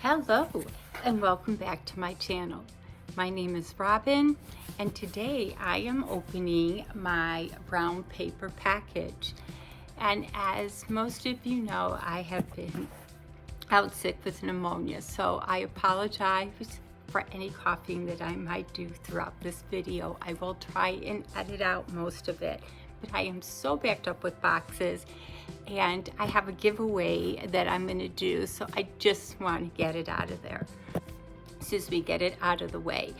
Hello and welcome back to my channel. My name is Robin and today I am opening my brown paper package. And as most of you know, I have been out sick with pneumonia, so I apologize for any coughing that I might do throughout this video. I will try and edit out most of it, but I am so backed up with boxes and I have a giveaway that I'm going to do, so I just want to get it out of there. Get it out of the way.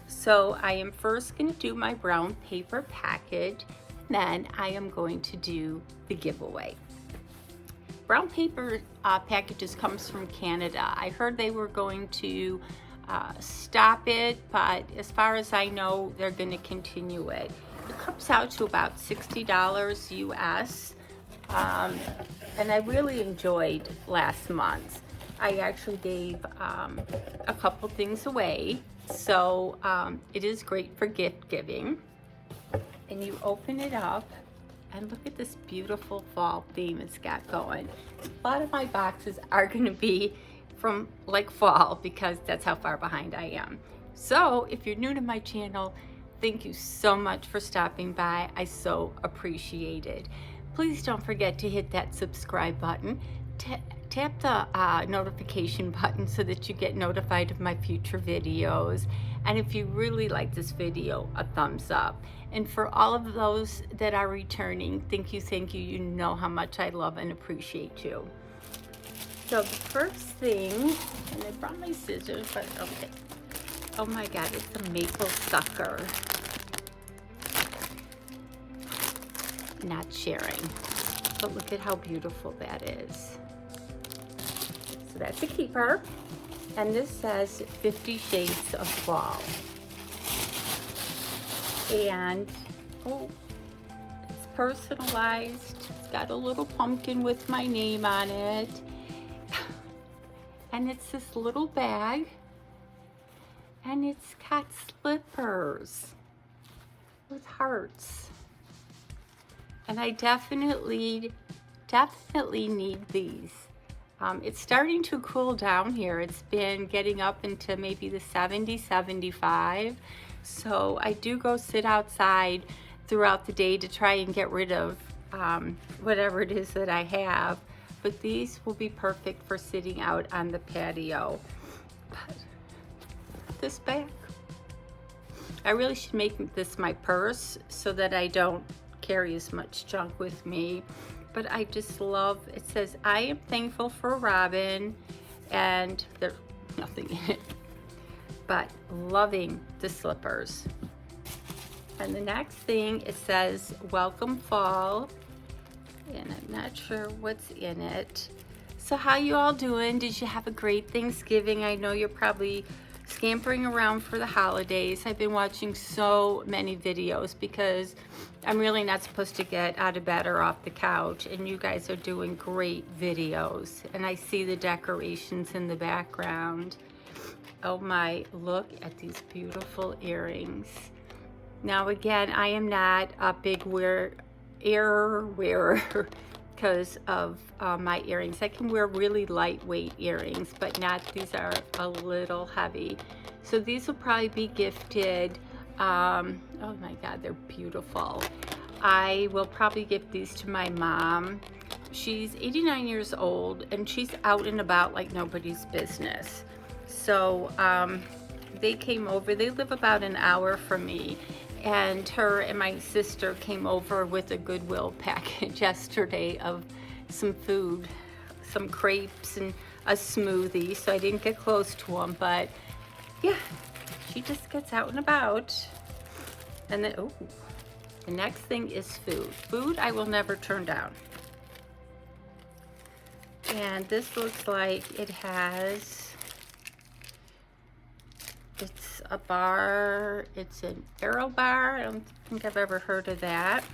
So I am first going to do my brown paper package, then I am going to do the giveaway. Brown paper packages comes from Canada. I heard they were going to stop it, but as far as I know, they're going to continue it. It comes out to about $60 US. And I really enjoyed last month. I actually gave a couple things away, so it is great for gift giving. And you open it up and look at this beautiful fall theme it's got going. A lot of my boxes are going to be from like fall because that's how far behind I am. So if you're new to my channel, thank you so much for stopping by. I so appreciate it. Please don't forget to hit that subscribe button. Tap the notification button so that you get notified of my future videos. And if you really like this video, a thumbs up. And for all of those that are returning, thank you, thank you. You know how much I love and appreciate you. So the first thing, and I brought my scissors, but okay. Oh my God, it's a maple sucker. Not sharing, but look at how beautiful that is. So that's a keeper, and this says 50 Shades of Fall. And oh, it's personalized. It's got a little pumpkin with my name on it, and it's this little bag, and it's got slippers with hearts. And I definitely need these. It's starting to cool down here. It's been getting up into maybe the 70, 75. So I do go sit outside throughout the day to try and get rid of whatever it is that I have. But these will be perfect for sitting out on the patio. But this bag, I really should make this my purse so that I don't carry as much junk with me. But I just love, it says I am thankful for Robin, and there's nothing in it, but loving the slippers. And the next thing, it says welcome fall, and I'm not sure what's in it. So how you all doing? Did you have a great Thanksgiving? I know you're probably scampering around for the holidays. I've been watching so many videos because I'm really not supposed to get out of bed or off the couch, and you guys are doing great videos. And I see the decorations in the background. Oh my, look at these beautiful earrings. Now again, I am not a big ear wearer because of my earrings. I can wear really lightweight earrings, but not, these are a little heavy. So these will probably be gifted. Oh my God, they're beautiful. I will probably gift these to my mom. She's 89 years old and she's out and about like nobody's business. So they came over, they live about an hour from me, and her and my sister came over with a Goodwill package yesterday of some food, some crepes and a smoothie. So I didn't get close to them, but yeah, she just gets out and about. And then, oh, the next thing is food. Food I will never turn down. And this looks like it has, it's a bar, it's an Aero bar. I don't think I've ever heard of that.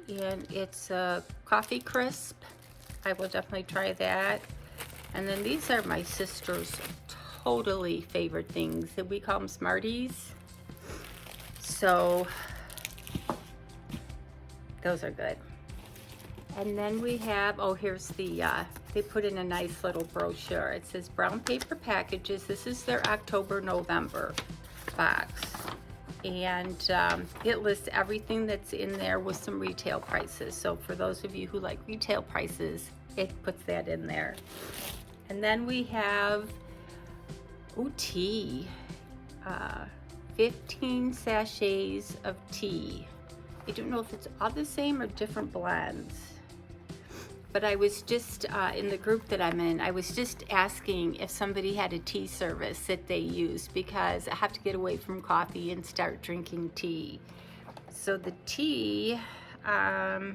And it's a coffee crisp. I will definitely try that. And then these are my sister's totally favorite things, that we call them Smarties. So those are good. And then we have, oh, here's the they put in a nice little brochure. It says brown paper packages. This is their October-November box. And it lists everything that's in there with some retail prices. So for those of you who like retail prices, it puts that in there. And then we have tea. 15 sachets of tea. I don't know if it's all the same or different blends. But I was just, in the group that I'm in, I was just asking if somebody had a tea service that they use, because I have to get away from coffee and start drinking tea. So the tea, the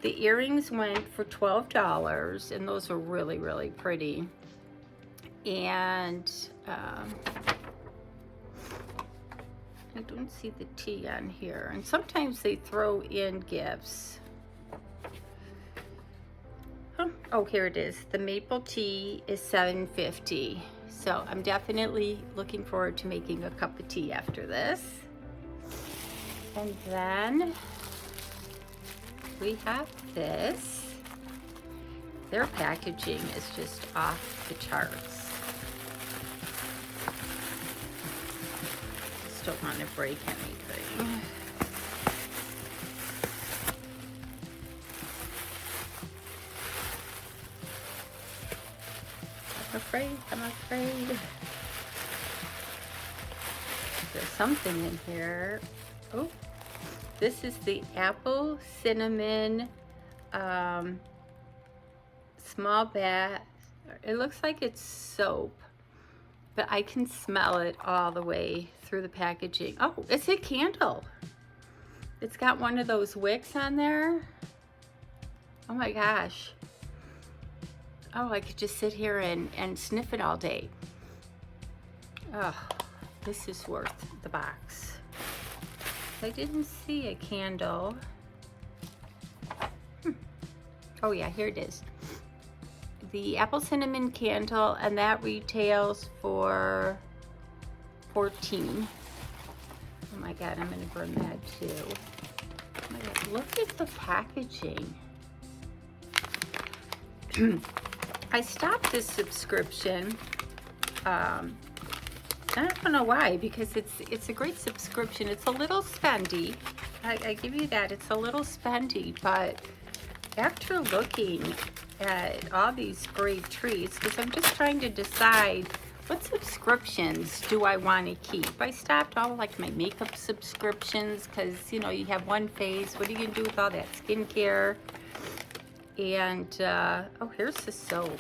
earrings went for $12, and those were really, really pretty. And I don't see the tea on here. And sometimes they throw in gifts. Oh, here it is. The maple tea is $7.50. So I'm definitely looking forward to making a cup of tea after this. And then we have this. Their packaging is just off the charts. Just don't want to break anything. I'm afraid. There's something in here. Oh, this is the apple cinnamon small bath. It looks like it's soap, but I can smell it all the way through the packaging. Oh, it's a candle. It's got one of those wicks on there. Oh my gosh. Oh, I could just sit here and sniff it all day. Oh, this is worth the box. I didn't see a candle. Oh yeah, here it is. The apple cinnamon candle, and that retails for $14. Oh my God, I'm gonna burn that too. Oh my God, look at the packaging. I stopped this subscription. I don't know why, because it's a great subscription. It's a little spendy. I give you that. It's a little spendy, but after looking at all these great treats, because I'm just trying to decide what subscriptions do I want to keep. I stopped all like my makeup subscriptions, because you know, you have one face. What are you gonna do with all that skincare? And oh, here's the soap.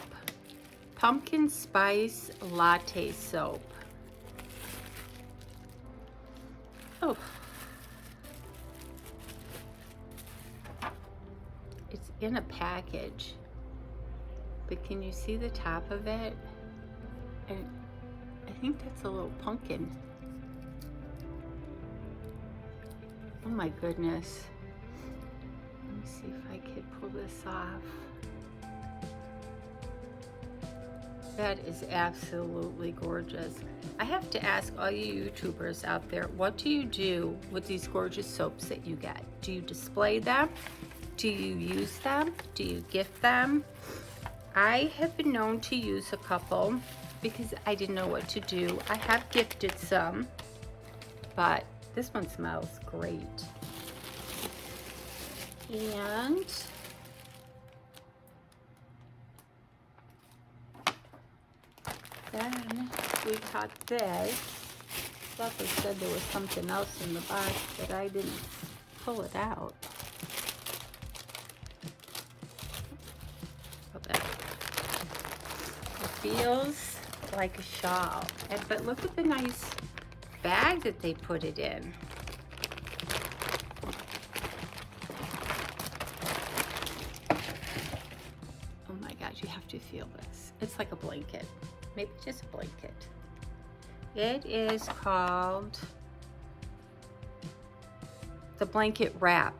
Pumpkin spice latte soap. Oh, it's in a package, but can you see the top of it? And I think that's a little pumpkin. Oh my goodness. Let me see if I could pull this off. That is absolutely gorgeous. I have to ask all you YouTubers out there, what do you do with these gorgeous soaps that you get? Do you display them? Do you use them? Do you gift them? I have been known to use a couple because I didn't know what to do. I have gifted some, but this one smells great. And then we got this. I thought they said there was something else in the box, but I didn't pull it out. It feels like a shawl, but look at the nice bag that they put it in. Oh my gosh, you have to feel this. It's like a blanket, maybe just a blanket. It is called the blanket wrap,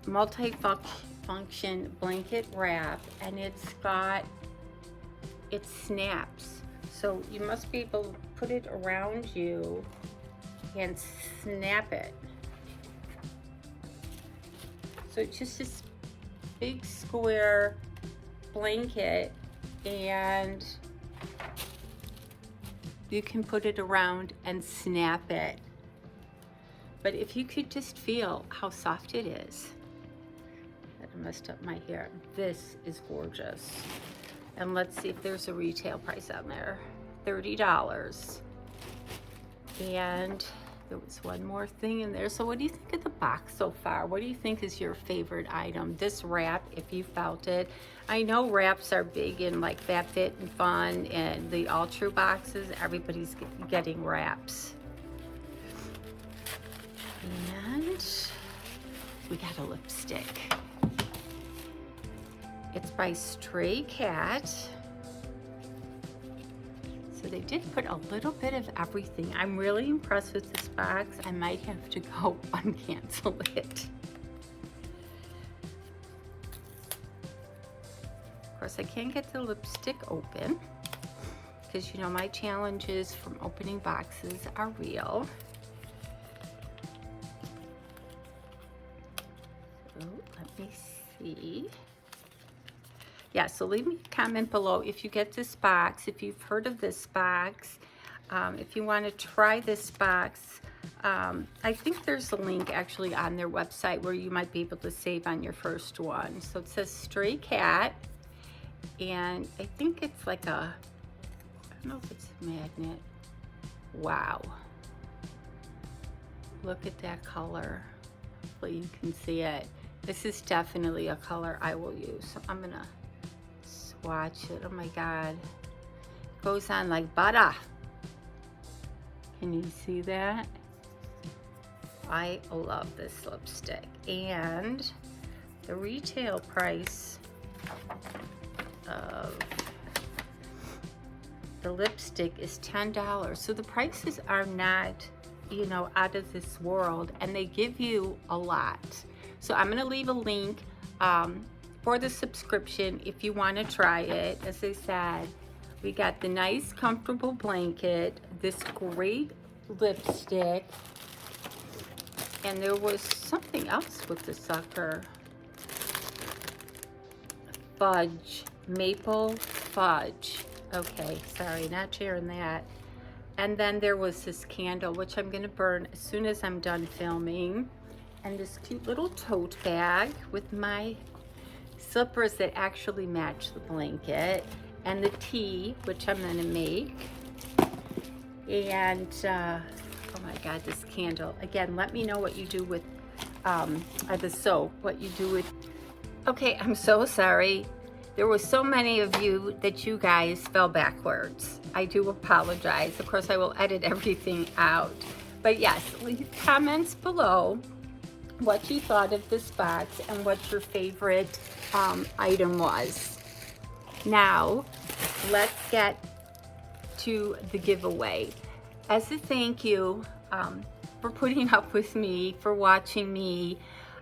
multi-function blanket wrap, and it snaps. So you must be able to put it around you and snap it. So it's just this big square blanket and you can put it around and snap it. But if you could just feel how soft it is. I messed up my hair. This is gorgeous. And let's see if there's a retail price on there. $30. And there was one more thing in there. So what do you think of the box so far? What do you think is your favorite item? This wrap, if you felt it. I know wraps are big in like FabFitFun and the All True boxes. Everybody's getting wraps. And we got a lipstick. It's by Stray Cat. So they did put a little bit of everything. I'm really impressed with this box. I might have to go uncancel it. Of course, I can't get the lipstick open because you know my challenges from opening boxes are real. So let me see. Yeah, so leave me a comment below if you get this box, if you've heard of this box, if you want to try this box. I think there's a link actually on their website where you might be able to save on your first one. So it says Stray Cat, and I think it's like a, I don't know if it's a magnet. Wow. Look at that color. Hopefully you can see it. This is definitely a color I will use. So I'm gonna swatch it. Oh my God. It goes on like butter. Can you see that? I love this lipstick. And the retail price of the lipstick is $10. So the prices are not, you know, out of this world, and they give you a lot. So I'm gonna leave a link for the subscription if you want to try it. As I said, we got the nice comfortable blanket, this great lipstick, and there was something else with the sucker. Fudge, maple fudge. Okay, sorry, not sharing that. And then there was this candle, which I'm gonna burn as soon as I'm done filming. And this cute little tote bag with my slippers that actually match the blanket, and the tea, which I'm gonna make. And oh my God, this candle. Again, let me know what you do with the soap, what you do with. Okay, I'm so sorry. There were so many of you that you guys fell backwards. I do apologize. Of course, I will edit everything out. But yes, leave comments below what you thought of this box and what your favorite item was. Now, let's get to the giveaway. As a thank you for putting up with me, for watching me,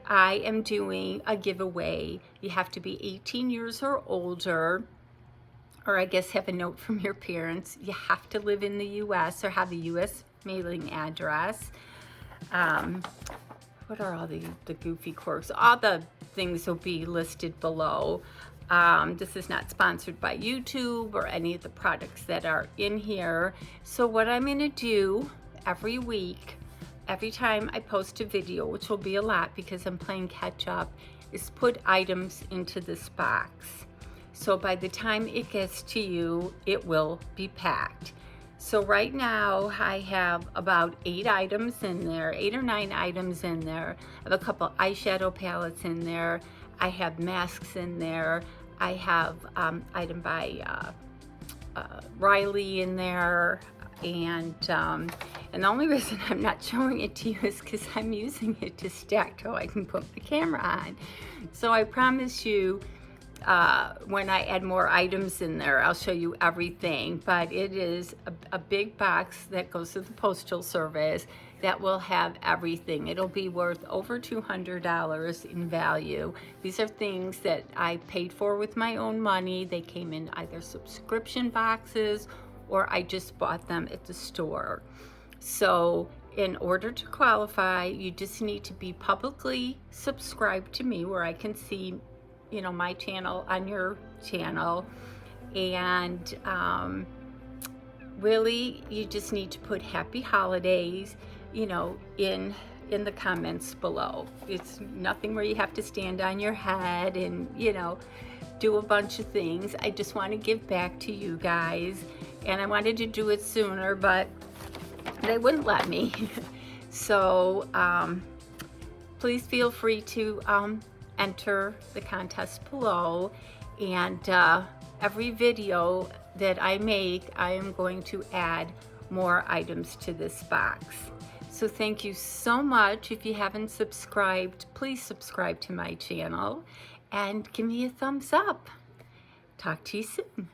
I am doing a giveaway. You have to be 18 years or older, or I guess have a note from your parents. You have to live in the US or have a US mailing address. What are all the goofy quirks? All the things will be listed below. This is not sponsored by YouTube or any of the products that are in here. So what I'm gonna do every week, every time I post a video, which will be a lot because I'm playing catch up, is put items into this box. So by the time it gets to you, it will be packed. So right now I have about 8 items in there, 8 or 9 items in there. I have a couple eyeshadow palettes in there. I have masks in there. I have item by Riley in there. And the only reason I'm not showing it to you is because I'm using it to stack so I can put the camera on. So I promise you, when I add more items in there, I'll show you everything. But it is a big box that goes to the Postal Service that will have everything. It'll be worth over $200 in value. These are things that I paid for with my own money. They came in either subscription boxes or I just bought them at the store. So in order to qualify, you just need to be publicly subscribed to me where I can see, you know, my channel on your channel. And really, you just need to put happy holidays, you know, in the comments below. It's nothing where you have to stand on your head and, you know, do a bunch of things. I just want to give back to you guys, and I wanted to do it sooner, but they wouldn't let me. So please feel free to enter the contest below, and every video that I make, I am going to add more items to this box. So thank you so much. If you haven't subscribed, please subscribe to my channel and give me a thumbs up. Talk to you soon.